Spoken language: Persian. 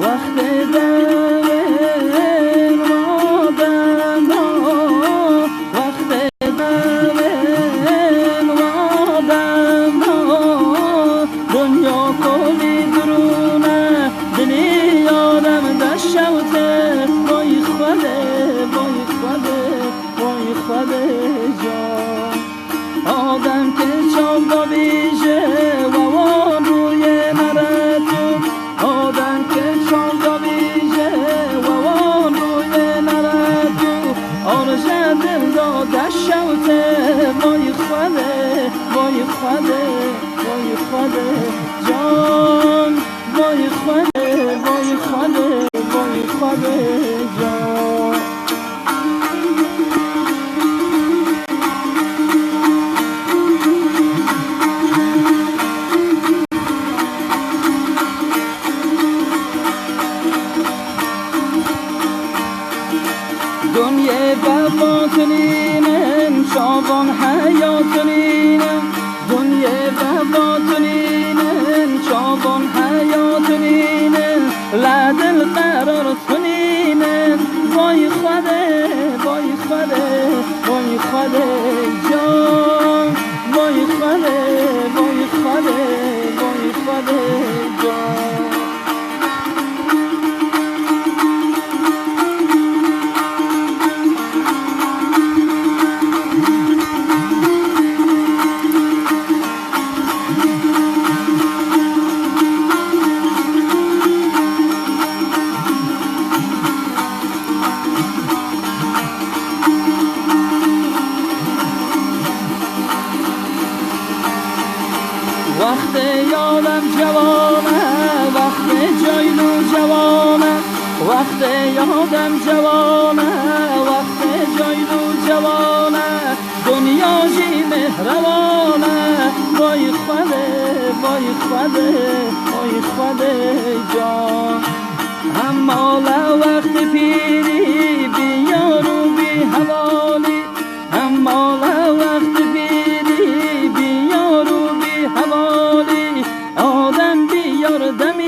وقت دل وادم وقت دل وادم دنیا کلی درونه دلی آدم دشوته وای خوده وای خوده وای خوده جان آدم که چالا بیشه و وان روی نرتو آدم که چالا بیشه و وان روی نرتو آرشه دل داده شوته وای خوده وای خوده وای خوده جان وای خوده وای خوده وای خوده جان دنیا وفاتنینم شابان حیاتنینم دنیا وفاتنینم شابان حیاتنینم لدل قرار تنینم وای خوده وای خوده وای خوده جان وای خوده وای خوده وای خوده جان وقت یادم جوانه وقت جایلو جوانه وقت یادم جوانه وقت جایلو جوانه دنیا جی مهربانه وای خوده وای خوده وای خوده جان اما وقت پیری بیارو بی حوالی اما وقت پیری بیارو بی حوالی آدم بیار دمی